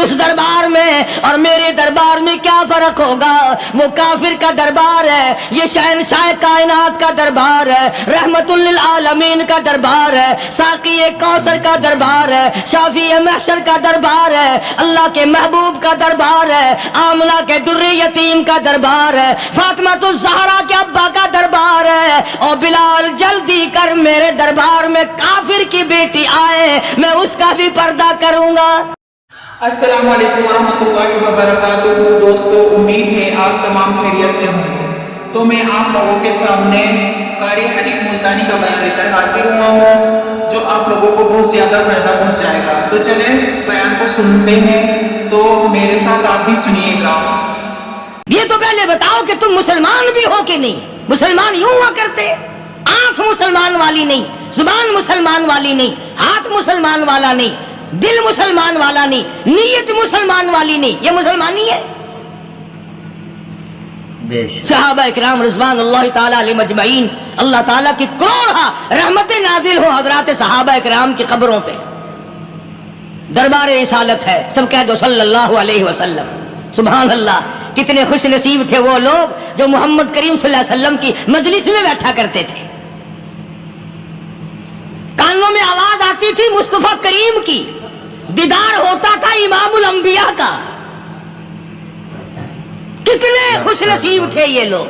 اس دربار میں اور میرے دربار میں کیا فرق ہوگا؟ وہ کافر کا دربار ہے، یہ شہنشاہ کائنات کا دربار ہے، رحمت للعالمین کا دربار ہے، ساقی کوثر کا دربار ہے، شافی محشر کا دربار ہے، اللہ کے محبوب کا دربار ہے، آمنہ کے در یتیم کا دربار ہے، فاطمہ الزہرا کے ابا کا دربار ہے۔ اور بلال جلدی کر میرے دربار میں کافر کی بیٹی آئے، میں اس کا بھی پردہ کروں گا۔ السلام علیکم ورحمۃ اللہ وبرکاتہ۔ دوستو، امید ہے آپ تمام خیریت سے ہوں گے۔ تو میں آپ لوگوں کے سامنے قاری حنیف ملتانی کا بیان لے کر حاضر ہوا ہوں، جو آپ لوگوں کو بہت زیادہ فائدہ پہنچائے گا۔ تو چلیں بیان کو سنتے ہیں، تو میرے ساتھ آپ بھی سنیے گا۔ یہ تو پہلے بتاؤ کہ تم مسلمان بھی ہو کہ نہیں؟ مسلمان یوں ہوا کرتے، آنکھ مسلمان والی نہیں، زبان مسلمان والی نہیں، ہاتھ مسلمان والا نہیں، دل مسلمان والا نہیں، نیت مسلمان والی نہیں، یہ مسلمانی ہے؟ صحابہ اکرام رضوان اللہ تعالیٰ علیہ مجمعین، اللہ تعالیٰ کی کروڑا رحمتیں نازل ہو حضرات صحابہ اکرام کی قبروں پہ۔ دربار رسالت ہے، سب کہہ دو صلی اللہ علیہ وسلم۔ سبحان اللہ، کتنے خوش نصیب تھے وہ لوگ جو محمد کریم صلی اللہ علیہ وسلم کی مجلس میں بیٹھا کرتے تھے۔ کانوں میں آواز آتی تھی مصطفیٰ کریم کی، دیدار ہوتا تھا امام الانبیاء کا۔ کتنے خوش نصیب تھے یہ لوگ۔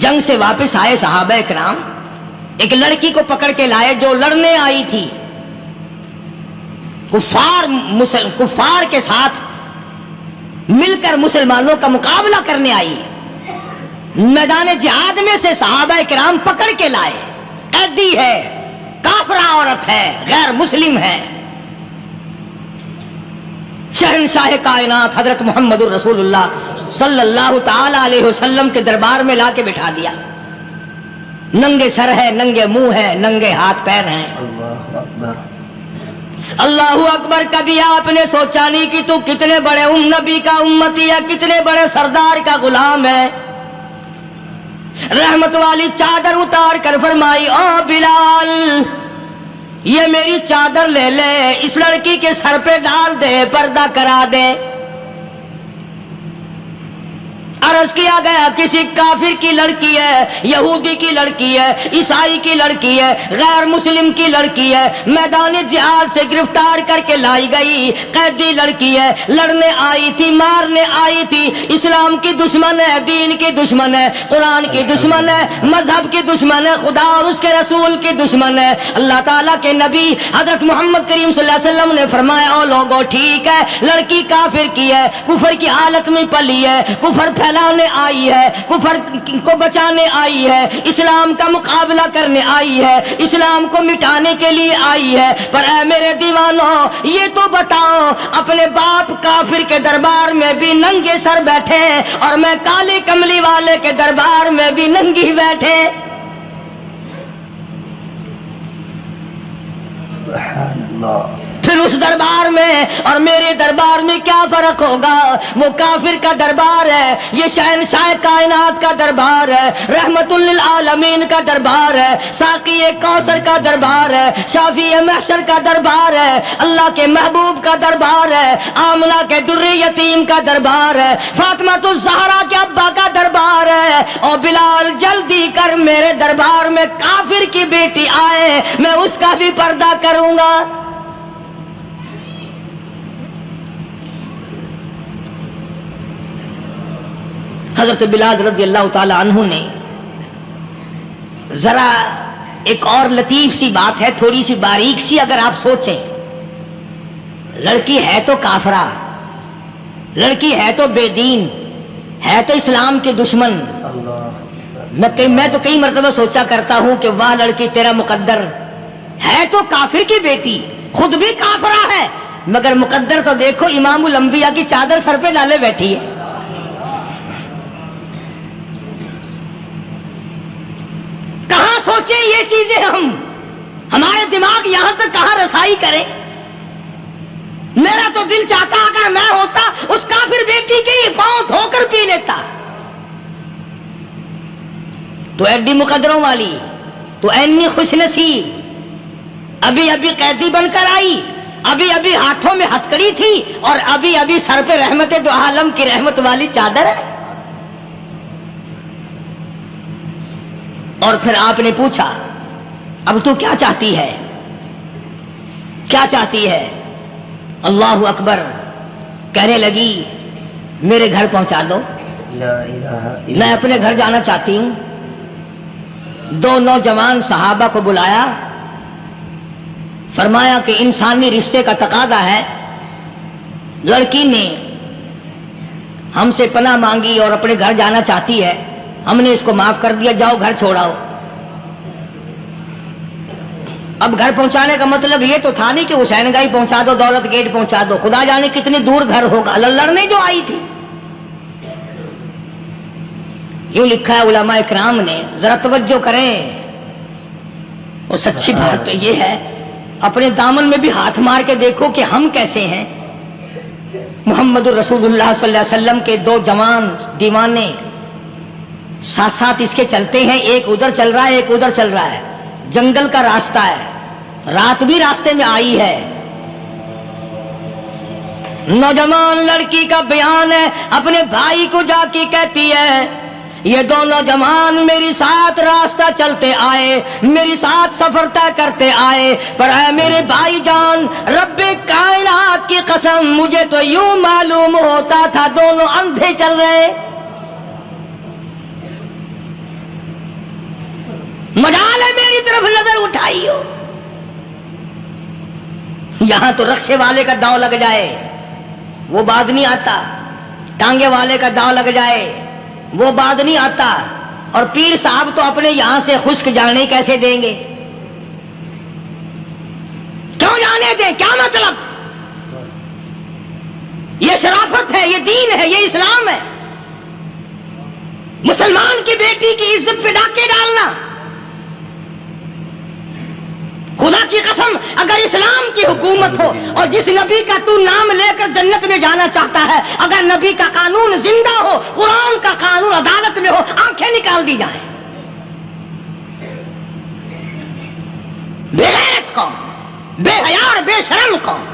جنگ سے واپس آئے صحابہ کرام، ایک لڑکی کو پکڑ کے لائے جو لڑنے آئی تھی، کفار کے ساتھ مل کر مسلمانوں کا مقابلہ کرنے آئی۔ میدان جہاد میں سے صحابہ کرام پکڑ کے لائے، قیدی ہے، کافرہ عورت ہے، غیر مسلم ہے۔ شہنشاہ کائنات حضرت محمد الرسول اللہ صلی اللہ تعالی علیہ وسلم کے دربار میں لا کے بٹھا دیا۔ ننگے سر ہے، ننگے منہ ہے، ننگے ہاتھ پیر ہیں۔ اللہ اکبر، اللہ اکبر۔ کبھی آپ نے سوچا نہیں کہ تو کتنے بڑے نبی کا امتی ہے، کتنے بڑے سردار کا غلام ہے؟ رحمت والی چادر اتار کر فرمائی، او بلال، یہ میری چادر لے لے، اس لڑکی کے سر پہ ڈال دے، پردہ کرا دے۔ عرض کیا گیا کسی کافر کی لڑکی ہے، یہودی کی لڑکی ہے، عیسائی کی لڑکی ہے، غیر مسلم کی لڑکی ہے، میدان جہاد سے گرفتار کر کے لائی گئی، قیدی لڑکی ہے، لڑنے آئی تھی، مارنے آئی تھی، اسلام کی دشمن ہے، دین کی دشمن ہے، قرآن کی دشمن ہے، مذہب کی دشمن ہے، خدا اور اس کے رسول کی دشمن ہے۔ اللہ تعالیٰ کے نبی حضرت محمد کریم صلی اللہ علیہ وسلم نے فرمایا، او لوگو ٹھیک ہے، لڑکی کافر کی ہے، کفر کی حالت میں پلی ہے، کفر لانے آئی ہے، کفر کو بچانے آئی ہے، اسلام کا مقابلہ کرنے آئی ہے، اسلام کو مٹانے کے لیے آئی ہے، پر اے میرے دیوانوں، یہ تو بتاؤ، اپنے باپ کافر کے دربار میں بھی ننگے سر بیٹھے اور میں کالے کملی والے کے دربار میں بھی ننگی بیٹھے۔ سبحان اللہ۔ پھر اس دربار میں اور میرے دربار میں کیا فرق ہوگا؟ وہ کافر کا دربار ہے، یہ شہنشاہ کائنات کا دربار ہے، رحمت للعالمین کا دربار ہے، ساقی کوثر کا دربار ہے، شافی محشر کا دربار ہے، اللہ کے محبوب کا دربار ہے، آمنہ کے در یتیم کا دربار ہے، فاطمہ الزہرا کے ابا کا دربار ہے۔ اور بلال جلدی کر میرے دربار میں کافر کی بیٹی آئے، میں اس کا بھی پردہ کروں گا۔ حضرت بلال رضی اللہ تعالی عنہ نے ذرا ایک اور لطیف سی بات ہے، تھوڑی سی باریک سی، اگر آپ سوچیں، لڑکی ہے تو کافرہ، لڑکی ہے تو بے دین، ہے تو اسلام کے دشمن۔ میں تو کئی مرتبہ سوچا کرتا ہوں کہ واہ لڑکی تیرا مقدر، ہے تو کافر کی بیٹی، خود بھی کافرہ ہے، مگر مقدر تو دیکھو، امام الانبیاء کی چادر سر پہ ڈالے بیٹھی ہے۔ سوچیں یہ چیزیں، ہمارے دماغ یہاں تک کہاں رسائی کرے؟ میرا تو دل چاہتا اگر میں ہوتا اس کافر بیٹی کے ہی پاؤں دھو کر پی لیتا۔ تو ایڈی مقدروں والی، تو اینی خوش نصیب، ابھی قیدی بن کر آئی، ابھی ابھی ہاتھوں میں ہتکڑی تھی اور ابھی ابھی سر پہ رحمت دو عالم کی رحمت والی چادر ہے. اور پھر آپ نے پوچھا اب تو کیا چاہتی ہے, کیا چاہتی ہے؟ اللہ اکبر. کہنے لگی میرے گھر پہنچا دو, میں اپنے گھر جانا چاہتی ہوں. دو نوجوان صحابہ کو بلایا, فرمایا کہ انسانی رشتے کا تقاضا ہے, لڑکی نے ہم سے پناہ مانگی اور اپنے گھر جانا چاہتی ہے, ہم نے اس کو معاف کر دیا, جاؤ گھر چھوڑاؤ. اب گھر پہنچانے کا مطلب یہ تو تھا نہیں کہ حسین گائی پہنچا دو, دولت گیٹ پہنچا دو, خدا جانے کتنی دور گھر ہوگا. لڑنے جو آئی تھی. یوں لکھا ہے علماء اکرام نے, ذرا توجہ کریں. اور سچی بات تو یہ ہے, اپنے دامن میں بھی ہاتھ مار کے دیکھو کہ ہم کیسے ہیں. محمد رسول اللہ صلی اللہ علیہ وسلم کے دو جوان دیوانے ساتھ ساتھ اس کے چلتے ہیں, ایک ادھر چل رہا ہے ایک ادھر چل رہا ہے. جنگل کا راستہ ہے, رات بھی راستے میں آئی ہے. نوجوان لڑکی کا بیان ہے, اپنے بھائی کو جا کے کہتی ہے یہ دو نوجوان میری ساتھ راستہ چلتے آئے, میری ساتھ سفر طے کرتے آئے, پر اے میرے بھائی جان, رب کائنات کی قسم مجھے تو یوں معلوم ہوتا تھا دونوں اندھے چل رہے. مجال ہے میری طرف نظر اٹھائی ہو. یہاں تو رکشے والے کا داؤ لگ جائے وہ بات نہیں آتا, ٹانگے والے کا داؤ لگ جائے وہ بات نہیں آتا, اور پیر صاحب تو اپنے یہاں سے خشک جانے کیسے دیں گے؟ کیوں جانے دیں, کیا مطلب؟ یہ شرافت ہے, یہ دین ہے, یہ اسلام ہے. مسلمان کی بیٹی کی عزت پہ ڈاکے ڈالنا, خدا کی قسم اگر اسلام کی حکومت ہو اور جس نبی کا تو نام لے کر جنت میں جانا چاہتا ہے, اگر نبی کا قانون زندہ ہو, قرآن کا قانون عدالت میں ہو, آنکھیں نکال دی جائیں. بے غیرت قوم, بے حیا اور بے شرم قوم.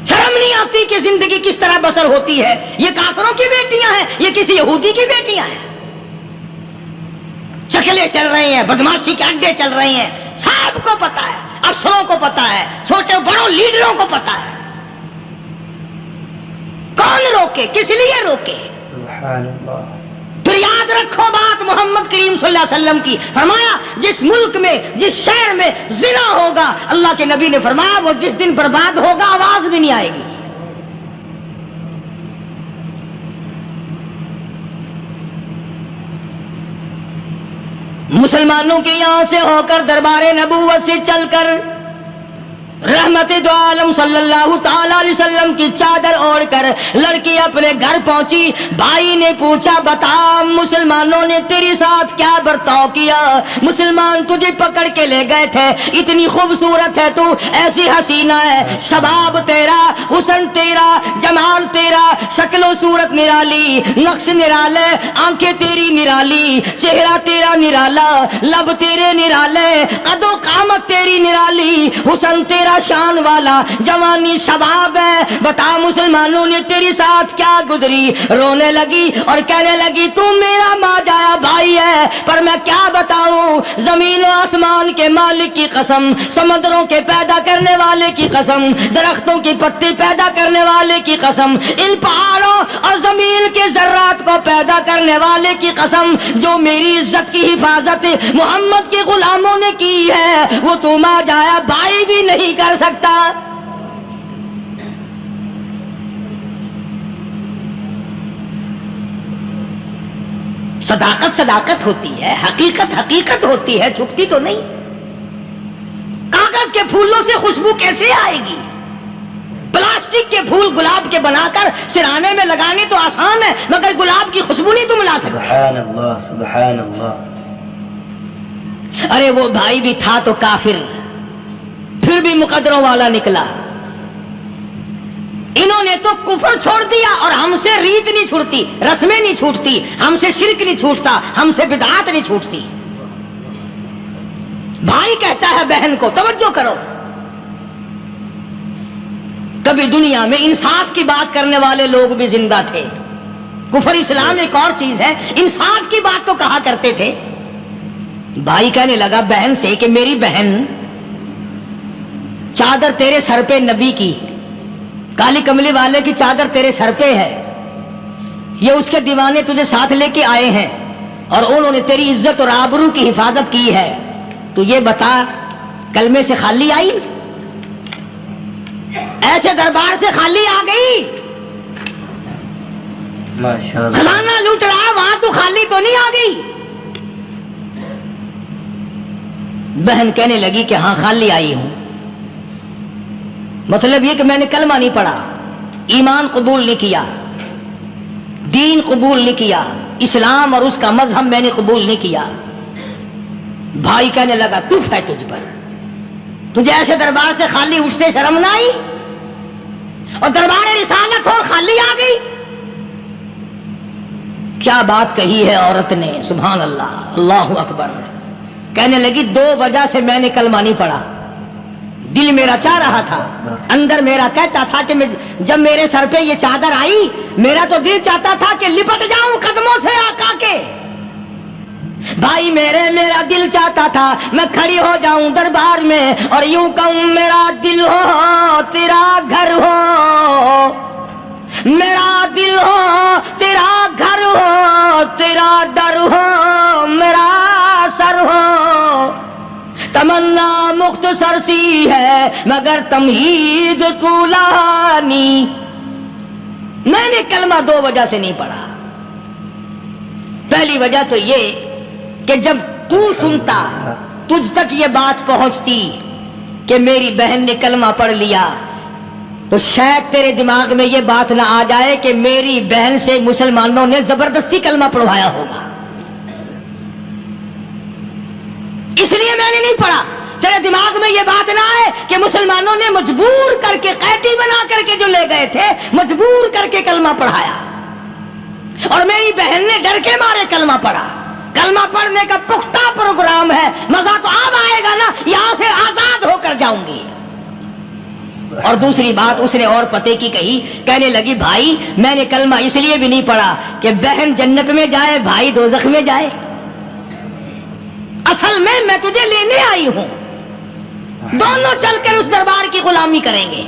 شرم نہیں آتی کہ زندگی کس طرح بسر ہوتی ہے. یہ کافروں کی بیٹیاں ہیں, یہ کسی یہودی کی بیٹیاں ہیں. چکلے چل رہے ہیں, بدماشی کے اڈے چل رہے ہیں, سب کو پتا ہے, افسروں کو پتا ہے, چھوٹے بڑوں لیڈروں کو پتا ہے. کون روکے, کس لیے روکے؟ سبحان اللہ. پھر یاد رکھو بات محمد کریم صلی اللہ علیہ وسلم کی, فرمایا جس ملک میں جس شہر میں زنا ہوگا, اللہ کے نبی نے فرمایا وہ جس دن برباد ہوگا آواز بھی نہیں آئے گی. مسلمانوں کے یہاں سے ہو کر دربار نبوت سے چل کر رحمت دو عالم صلی اللہ تعالی علیہ وسلم کی چادر اوڑھ کر لڑکی اپنے گھر پہنچی. بھائی نے پوچھا بتا مسلمانوں نے تیری ساتھ کیا برتاؤ کیا؟ مسلمان تجھے پکڑ کے لے گئے تھے, اتنی خوبصورت ہے تو, ایسی حسینہ ہے, شباب تیرا, حسن تیرا, جمال تیرا, شکل و صورت نرالی, نقش نرالے, آنکھیں تیری نرالی, چہرہ تیرا نرالا, لب تیرے نرالے, قد و قامت تیری نرالی, حسن تیرا شان والا, جوانی شباب ہے. بتا مسلمانوں نے تیری ساتھ کیا گزری؟ رونے لگی اور کہنے لگی تو میرا ماں جایا بھائی ہے, پر میں کیا بتاؤں, زمین و آسمان کے مالک کی قسم, سمندروں کے پیدا کرنے والے کی قسم, درختوں کی پتی پیدا کرنے والے کی قسم, ان پہاڑوں اور زمین کے ذرات کو پیدا کرنے والے کی قسم, جو میری عزت کی حفاظت محمد کے غلاموں نے کی ہے, وہ تو ماں جایا بھائی بھی نہیں کر سکتا. صداقت صداقت ہوتی ہے, حقیقت حقیقت ہوتی ہے, چھپتی تو نہیں. کاغذ کے پھولوں سے خوشبو کیسے آئے گی؟ پلاسٹک کے پھول گلاب کے بنا کر سرانے میں لگانے تو آسان ہے, مگر گلاب کی خوشبو نہیں تم لا سکتے. سبحان اللہ سبحان اللہ. ارے وہ بھائی بھی تھا تو کافر, پھر بھی مقدروں والا نکلا. انہوں نے تو کفر چھوڑ دیا, اور ہم سے ریت نہیں چھوٹتی, رسمیں نہیں چھوٹتی, ہم سے شرک نہیں چھوٹتا, ہم سے بدعات نہیں چھوٹتی. بھائی کہتا ہے بہن کو، توجہ کرو، کبھی دنیا میں انصاف کی بات کرنے والے لوگ بھی زندہ تھے. کفر اسلام ایک اور چیز ہے، انصاف کی بات تو کہا کرتے تھے. بھائی کہنے لگا بہن سے کہ میری بہن، چادر تیرے سر پہ نبی کی، کالی کملی والے کی چادر تیرے سر پہ ہے، یہ اس کے دیوانے تجھے ساتھ لے کے آئے ہیں اور انہوں نے تیری عزت اور آبرو کی حفاظت کی ہے. تو یہ بتا کلمے سے خالی آئی؟ ایسے دربار سے خالی آ گئی؟ خزانہ لوٹ رہا وہاں تو خالی تو نہیں آ گئی؟ بہن کہنے لگی کہ ہاں خالی آئی ہوں. مطلب یہ کہ میں نے کلمہ نہیں پڑھا، ایمان قبول نہیں کیا، دین قبول نہیں کیا، اسلام اور اس کا مذہب میں نے قبول نہیں کیا. بھائی کہنے لگا تف ہے تجھ پر، تجھے ایسے دربار سے خالی اٹھتے شرم نہ آئی؟ اور دربار رسالت ہو خالی آ گئی؟ کیا بات کہی ہے عورت نے، سبحان اللہ، اللہ اکبر. کہنے لگی 2 وجہ سے میں نے کلمہ نہیں پڑھا. دل میرا چاہ رہا تھا، اندر میرا کہتا تھا کہ جب میرے سر پہ یہ چادر آئی میرا تو دل چاہتا تھا کہ لپٹ جاؤں قدموں سے آقا کے. بھائی میرا دل چاہتا تھا میں کھڑی ہو جاؤں دربار میں اور یوں کہوں میرا دل ہو تیرا گھر ہو، میرا دل ہو تیرا گھر ہو، تیرا در ہو میرا سر ہو. تمنا مختصر سی ہے مگر تمہید کولانی. میں نے کلمہ 2 وجہ سے نہیں پڑھا. پہلی وجہ تو یہ کہ جب تو سنتا، تجھ تک یہ بات پہنچتی کہ میری بہن نے کلمہ پڑھ لیا، تو شاید تیرے دماغ میں یہ بات نہ آ جائے کہ میری بہن سے مسلمانوں نے زبردستی کلمہ پڑھوایا ہوگا. اس لیے میں نے نہیں پڑھا. تیرے دماغ میں یہ بات نہ آئے کہ مسلمانوں نے مجبور کر کے، قیدی بنا کر کے جو لے گئے تھے، مجبور کر کے کلمہ پڑھایا اور میری بہن نے ڈر کے مارے کلمہ پڑھا. کلمہ پڑھنے کا پختہ پروگرام ہے، مزہ تو اب آئے گا نا، یہاں سے آزاد ہو کر جاؤں گی. اور دوسری بات اس نے اور پتے کی کہی، کہنے لگی بھائی میں نے کلمہ اس لیے بھی نہیں پڑھا کہ بہن جنت میں جائے بھائی دوزخ میں جائے. اصل میں تجھے لینے آئی ہوں، دونوں چل کر اس دربار کی غلامی کریں گے.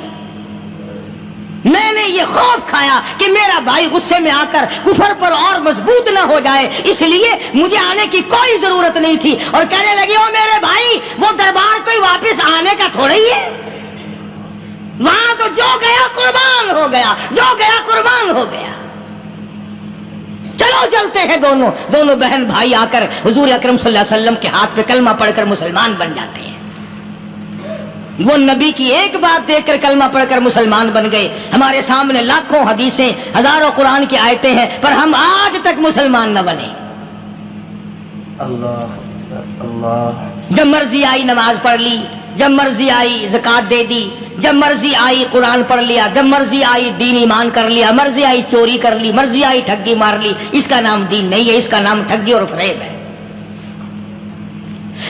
میں نے یہ خوف کھایا کہ میرا بھائی غصے میں آ کر کفر پر اور مضبوط نہ ہو جائے، اس لیے مجھے آنے کی کوئی ضرورت نہیں تھی. اور کہنے لگی او میرے بھائی وہ دربار کوئی واپس آنے کا تھوڑا ہی ہے، وہاں تو جو گیا قربان ہو گیا، جو گیا قربان ہو گیا. چلو چلتے ہیں. دونوں بہن بھائی آ کر حضور اکرم صلی اللہ علیہ وسلم کے ہاتھ پہ کلمہ پڑھ کر مسلمان بن جاتے ہیں. وہ نبی کی ایک بات دیکھ کر کلمہ پڑھ کر مسلمان بن گئے. ہمارے سامنے لاکھوں حدیثیں، ہزاروں قرآن کی آیتیں ہیں، پر ہم آج تک مسلمان نہ بنے. اللہ جب مرضی آئی نماز پڑھ لی، جب مرضی آئی زکوٰۃ دے دی، جب مرضی آئی قرآن پڑھ لیا، جب مرضی آئی دین ایمان کر لیا، مرضی آئی چوری کر لی، مرضی آئی ٹھگی مار لی. اس کا نام دین نہیں ہے، اس کا نام ٹھگی اور فریب ہے.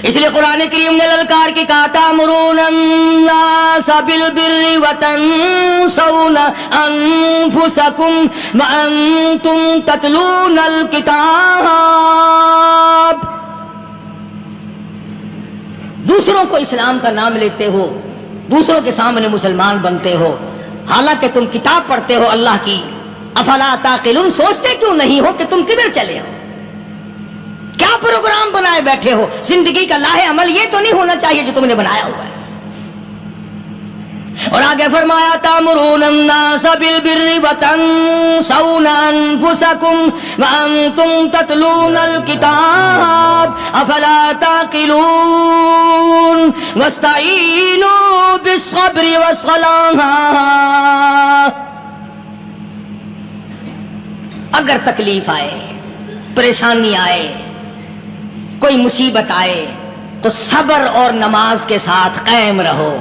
اس لیے قرآن کریم نے للکار کی کہا تأمرون الناس بالبر وتنسون انفسکم وانتم تتلون الکتاب. دوسروں کو اسلام کا نام لیتے ہو، دوسروں کے سامنے مسلمان بنتے ہو، حالانکہ تم کتاب پڑھتے ہو اللہ کی. افلا تعقلون، سوچتے کیوں نہیں ہو کہ تم کدھر چلے ہو؟ کیا پروگرام بنائے بیٹھے ہو؟ زندگی کا لاہ عمل یہ تو نہیں ہونا چاہیے جو تم نے بنایا ہوا ہے. اور آگے فرمایا تأمرون الناس بالبر وتنسون انفسکم وانتم تتلون الکتاب افلا تعقلون واستعینوا بالصبر والصلاة. اگر تکلیف آئے، پریشانی آئے، کوئی مصیبت آئے تو صبر اور نماز کے ساتھ قائم رہو.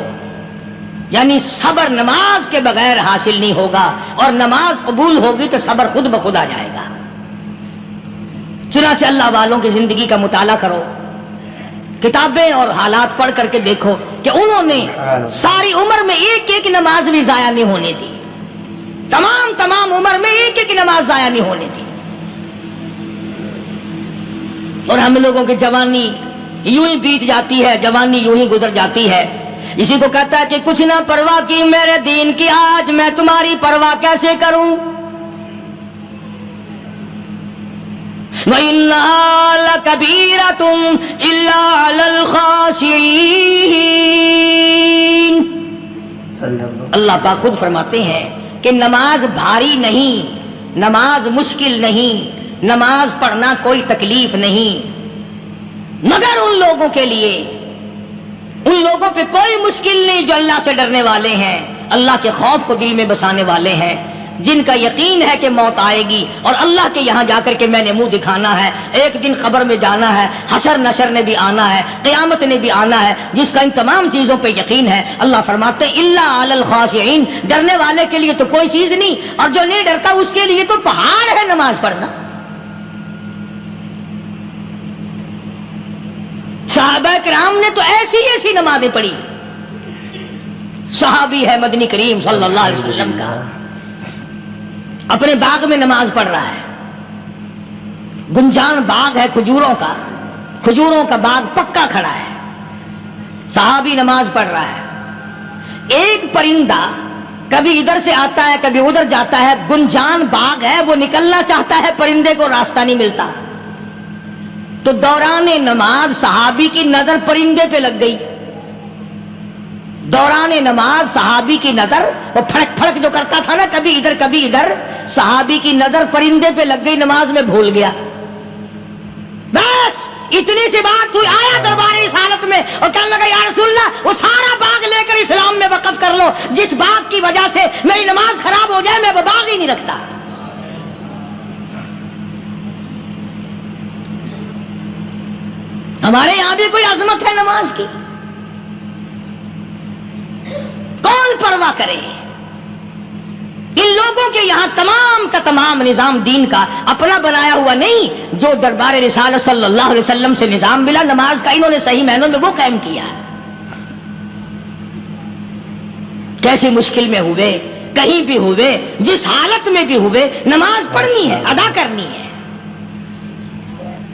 یعنی صبر نماز کے بغیر حاصل نہیں ہوگا، اور نماز قبول ہوگی تو صبر خود بخود آ جائے گا. چنانچہ اللہ والوں کی زندگی کا مطالعہ کرو، کتابیں اور حالات پڑھ کر کے دیکھو کہ انہوں نے ساری عمر میں ایک ایک نماز بھی ضائع نہیں ہونے دی، تمام عمر میں ایک ایک نماز ضائع نہیں ہونے دی۔ اور ہم لوگوں کی جوانی یوں ہی بیت جاتی ہے، جوانی یوں ہی گزر جاتی ہے۔ اسی کو کہتا ہے کہ کچھ نہ پرواہ کی میرے دین کی، آج میں تمہاری پرواہ کیسے کروں؟ وَإِنَّهَا لَكَبِيرَةٌ إِلَّا عَلَى الْخَاشِعِينَ۔ اللہ پاک خود فرماتے ہیں کہ نماز بھاری نہیں، نماز مشکل نہیں، نماز پڑھنا کوئی تکلیف نہیں، مگر ان لوگوں کے لیے، ان لوگوں پہ کوئی مشکل نہیں جو اللہ سے ڈرنے والے ہیں، اللہ کے خوف کو دل میں بسانے والے ہیں، جن کا یقین ہے کہ موت آئے گی اور اللہ کے یہاں جا کر کے میں نے منہ دکھانا ہے، ایک دن قبر میں جانا ہے، حشر نشر نے بھی آنا ہے، قیامت نے بھی آنا ہے، جس کا ان تمام چیزوں پہ یقین ہے۔ اللہ فرماتے ہیں الا علی الخاشعین، ڈرنے والے کے لیے تو کوئی چیز نہیں، اور جو نہیں ڈرتا اس کے لیے تو پہاڑ ہے نماز پڑھنا۔ صحابہ کرام نے تو ایسی نمازیں پڑھی۔ صحابی ہے مدنی کریم صلی اللہ علیہ وسلم کا، اپنے باغ میں نماز پڑھ رہا ہے، گنجان باغ ہے کھجوروں کا باغ پکا کھڑا ہے، صحابی نماز پڑھ رہا ہے۔ ایک پرندہ کبھی ادھر سے آتا ہے کبھی ادھر جاتا ہے، گنجان باغ ہے، وہ نکلنا چاہتا ہے، پرندے کو راستہ نہیں ملتا، تو دوران نماز صحابی کی نظر پرندے پہ لگ گئی۔ دوران نماز صحابی کی نظر، وہ پھڑک پھڑک جو کرتا تھا نا کبھی ادھر، صحابی کی نظر پرندے پہ لگ گئی، نماز میں بھول گیا۔ بس اتنی سی بات ہوئی، آیا دربار رسالت میں اور کہنے لگا یا رسول اللہ وہ سارا باغ لے کر اسلام میں وقف کر لو، جس باغ کی وجہ سے میری نماز خراب ہو جائے میں وہ باغ ہی نہیں رکھتا۔ ہمارے یہاں بھی کوئی عظمت ہے نماز کی؟ کون پرواہ کرے؟ ان لوگوں کے یہاں تمام کا تمام نظام دین کا اپنا بنایا ہوا نہیں، جو دربار رسالت صلی اللہ علیہ وسلم سے نظام ملا نماز کا، انہوں نے صحیح معنوں میں وہ قائم کیا۔ کیسی مشکل میں ہوئے، کہیں بھی ہوئے، جس حالت میں بھی ہوئے، نماز پڑھنی ہے، ادا کرنی ہے۔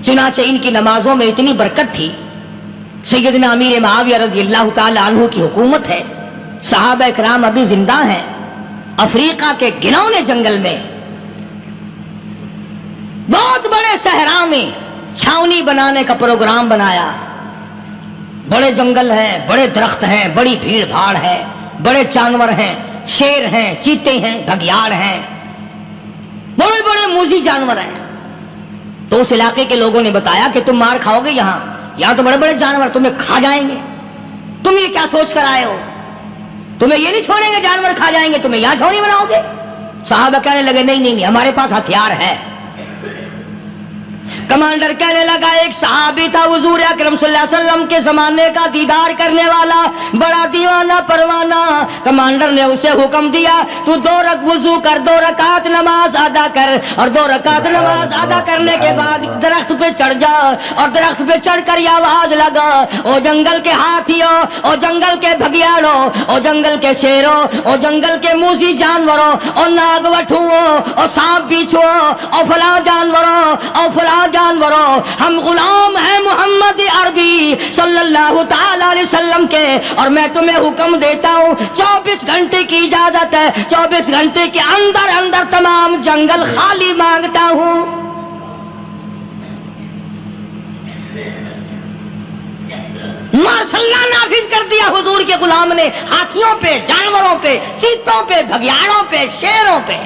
چنانچہ ان کی نمازوں میں اتنی برکت تھی، سیدنا امیر معاویہ رضی اللہ تعالی عنہ کی حکومت ہے، صحابہ اکرام ابھی زندہ ہیں، افریقہ کے گھنونے جنگل میں بہت بڑے صحرا میں چھاونی بنانے کا پروگرام بنایا۔ بڑے جنگل ہیں، بڑے درخت ہیں، بڑی بھیڑ بھاڑ ہے، بڑے جانور ہیں، شیر ہیں، چیتے ہیں، گھگیاڑ ہیں، بڑے بڑے موذی جانور ہیں۔ تو اس علاقے کے لوگوں نے بتایا کہ تم مار کھاؤ گے، یہاں تو بڑے بڑے جانور تمہیں کھا جائیں گے، تم یہ کیا سوچ کر آئے ہو؟ تمہیں یہ نہیں چھوڑیں گے، جانور کھا جائیں گے، تمہیں یہاں چھوڑی بناؤ گے؟ صحابہ کہنے لگے نہیں، ہمارے پاس ہتھیار ہے۔ کمانڈر کہنے لگا، ایک صحابی تھا حضور اکرم صلی اللہ علیہ وسلم کے زمانے کا دیدار کرنے والا، بڑا دیوانہ پروانہ۔ کمانڈر نے اسے حکم دیا تو 2 وضو کر، 2 رکعت نماز ادا کر، اور 2 رکعت نماز ادا کرنے کے بعد درخت پہ چڑھ جا، اور درخت پہ چڑھ کر یہ آواز لگا، او جنگل کے ہاتھیوں، او جنگل کے بھگیاڑوں، او جنگل کے شیروں، او جنگل کے موذی جانوروں، اور ناگ وٹھوؤں، اور سانپ بیچھوؤں، اور فلاں جانوروں، اور فلاں جانوروں، ہم غلام ہیں محمد عربی صلی اللہ تعالی علیہ وسلم کے، اور میں تمہیں حکم دیتا ہوں 24 گھنٹے کی اجازت ہے، 24 گھنٹے کے اندر تمام جنگل خالی مانگتا ہوں۔ ماشاء اللہ نافذ کر دیا حضور کے غلام نے، ہاتھیوں پہ، جانوروں پہ، چیتوں پہ، بھگیاڑوں پہ، شیروں پہ۔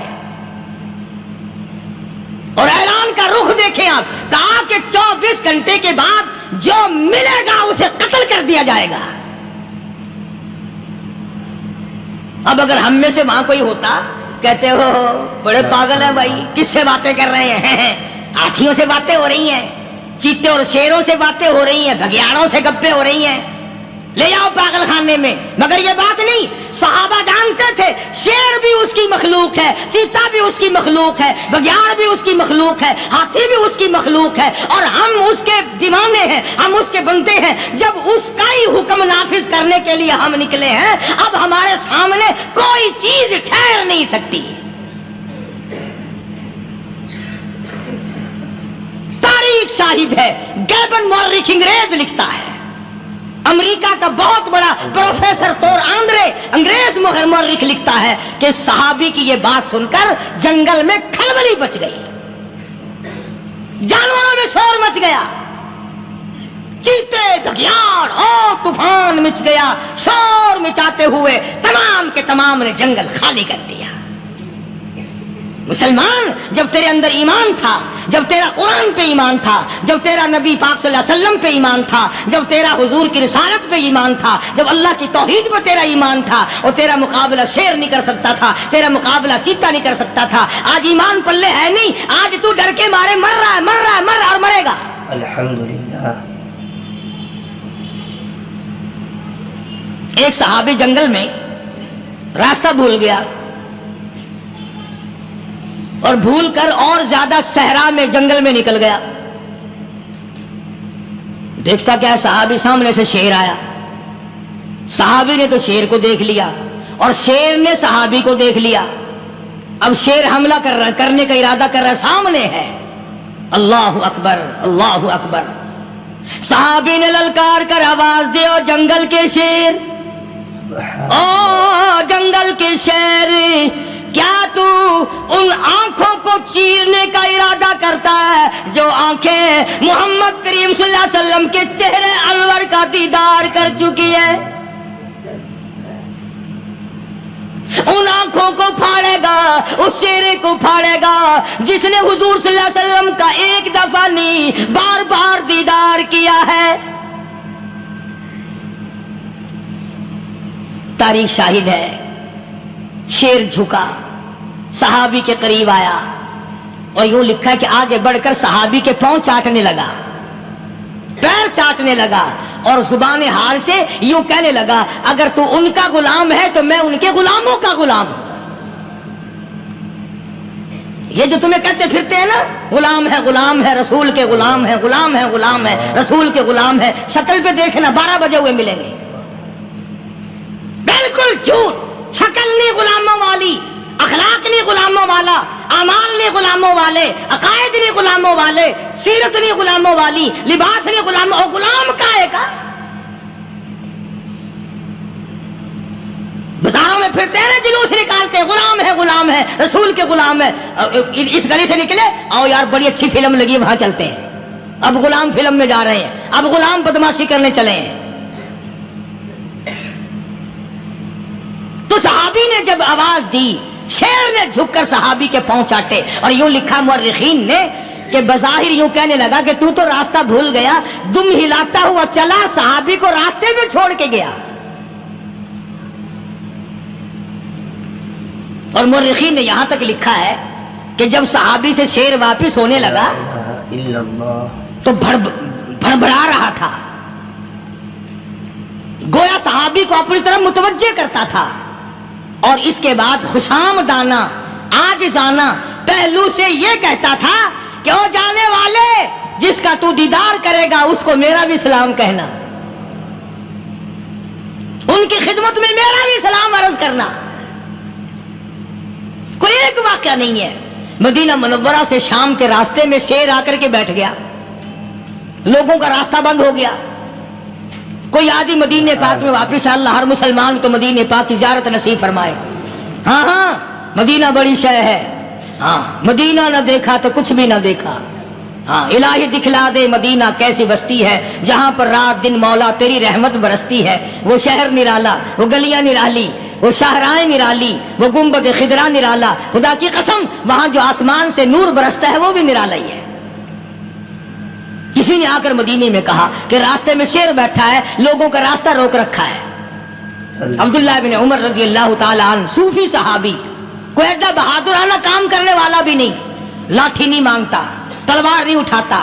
اور اعلان کا رخ دیکھیں آپ، کہا کہ 24 گھنٹے کے بعد جو ملے گا اسے قتل کر دیا جائے گا۔ اب اگر ہم میں سے وہاں کوئی ہوتا، کہتے ہو بڑے پاگل ہیں بھائی، کس سے باتیں کر رہے ہیں؟ ہاتھیوں سے باتیں ہو رہی ہیں، چیتے اور شیروں سے باتیں ہو رہی ہیں، بھگیاڑوں سے گپیں ہو رہی ہیں، لے جاؤ پاگل خانے زمانے میں، مگر یہ بات نہیں، صحابہ جانتے تھے شیر بھی اس کی مخلوق ہے، چیتا بھی اس کی مخلوق ہے، بگیاڑ بھی اس کی مخلوق ہے، ہاتھی بھی اس کی مخلوق ہے، اور ہم اس کے دیوانے ہیں، ہم اس کے بندے ہیں۔ جب اس کا ہی حکم نافذ کرنے کے لیے ہم نکلے ہیں، اب ہمارے سامنے کوئی چیز ٹھہر نہیں سکتی۔ تاریخ شاہد ہے، گیبن مورخ انگریز لکھتا ہے، امریکہ کا بہت بڑا پروفیسر تور آندرے انگریز مورخ لکھتا ہے کہ صحابی کی یہ بات سن کر جنگل میں کھلبلی مچ گئی، جانوروں میں شور مچ گیا، چیتے بگیاڑ اور طوفان مچ گیا، شور مچاتے ہوئے تمام کے تمام نے جنگل خالی کر دیا۔ مسلمان، جب تیرے اندر ایمان تھا، جب تیرا قرآن پہ ایمان تھا، جب تیرا نبی پاک صلی اللہ علیہ وسلم پہ ایمان تھا، جب تیرا حضور کی رسالت پہ ایمان تھا، جب اللہ کی توحید پہ تیرا ایمان تھا، اور تیرا مقابلہ شیر نہیں کر سکتا تھا، تیرا مقابلہ چیتا نہیں کر سکتا تھا۔ آج ایمان پلے ہے نہیں، آج تو ڈر کے مارے مر رہا ہے، مر رہا ہے، مر رہا اور مرے گا۔ الحمدللہ۔ ایک صحابی جنگل میں راستہ بھول گیا، اور بھول کر اور زیادہ صحرا میں جنگل میں نکل گیا۔ دیکھتا کیا صحابی سامنے سے شیر آیا، صحابی نے تو شیر کو دیکھ لیا اور شیر نے صحابی کو دیکھ لیا۔ اب شیر حملہ کرنے کا ارادہ کر رہا، سامنے ہے۔ اللہ اکبر، اللہ اکبر۔ صحابی نے للکار کر آواز دے، اور جنگل کے شیر، او جنگل کے شیر، کیا تو ان آنکھوں کو چیرنے کا ارادہ کرتا ہے جو آنکھیں محمد کریم صلی اللہ علیہ وسلم کے چہرے انور کا دیدار کر چکی ہے؟ ان آنکھوں کو پھاڑے گا، اس چہرے کو پھاڑے گا جس نے حضور صلی اللہ علیہ وسلم کا ایک دفعہ نہیں بار بار دیدار کیا ہے۔ تاریخ شاہد ہے، شیر جھکا، صحابی کے قریب آیا، اور یوں لکھا کہ آگے بڑھ کر صحابی کے پاؤں چاٹنے لگا، پیر چاٹنے لگا، اور زبان حال سے یوں کہنے لگا، اگر تو ان کا غلام ہے تو میں ان کے غلاموں کا غلام ہوں۔ یہ جو تمہیں کہتے پھرتے ہیں نا، غلام ہے، غلام ہے، رسول کے غلام ہے، غلام ہے، غلام ہے، رسول کے غلام ہے، شکل پہ دیکھنا 12 بجے ہوئے ملیں گے۔ بالکل جھوٹ، شکل نہیں غلاموں والی، اخلاق نہیں غلاموں والا، اعمال نہیں غلاموں والے، عقائد نہیں غلاموں والے، سیرت نہیں غلاموں والی، لباس نہیں غلاموں، اور غلام کائے کا؟ بازاروں میں پھرتے ہیں نا، جلوس نکالتے ہیں، غلام ہے، غلام ہے، رسول کے غلام ہے۔ اس گلی سے نکلے، آؤ یار بڑی اچھی فلم لگی، وہاں چلتے ہیں۔ اب غلام فلم میں جا رہے ہیں، اب غلام بدماشی کرنے چلے ہیں۔ تو صحابی نے جب آواز دی، شیر نے جھک کر صحابی کے پاؤں چاٹے، اور یوں لکھا مورخین نے کہ بظاہر یوں کہنے لگا کہ تو راستہ بھول گیا، دم ہلاتا ہوا چلا، صحابی کو راستے میں چھوڑ کے گیا۔ اور مورخین نے یہاں تک لکھا ہے کہ جب صحابی سے شیر واپس ہونے لگا تو بھڑبڑا رہا تھا، گویا صحابی کو اپنی طرف متوجہ کرتا تھا، اور اس کے بعد خوشامدانہ عاجزانہ پہلو سے یہ کہتا تھا کہ او جانے والے، جس کا تو دیدار کرے گا اس کو میرا بھی سلام کہنا، ان کی خدمت میں میرا بھی سلام عرض کرنا۔ کوئی ایک واقعہ نہیں ہے۔ مدینہ منورہ سے شام کے راستے میں شیر آ کر کے بیٹھ گیا، لوگوں کا راستہ بند ہو گیا، کوئی آدھی مدینے پاک میں واپس آ، اللہ ہر مسلمان کو مدینے پاک کی زیارت نصیب فرمائے۔ ہاں ہاں، مدینہ بڑی شے ہے، ہاں مدینہ نہ دیکھا تو کچھ بھی نہ دیکھا، ہاں الہی دکھلا دے مدینہ کیسی بستی ہے جہاں پر رات دن مولا تیری رحمت برستی ہے۔ وہ شہر نرالا، وہ گلیاں نرالی، وہ شاہراہیں نرالی، وہ گنبد خضرا نرالا، خدا کی قسم وہاں جو آسمان سے نور برستا ہے وہ بھی نرالا ہی ہے۔ کسی نے آ کر مدینے میں کہا کہ راستے میں شیر بیٹھا ہے، لوگوں کا راستہ روک رکھا ہے۔ عبداللہ بن عمر رضی اللہ تعالی عنہ، صوفی صحابی، کوئی ایڈا بہادرانہ کام کرنے والا بھی نہیں، لاٹھی نہیں مانگتا، تلوار نہیں اٹھاتا،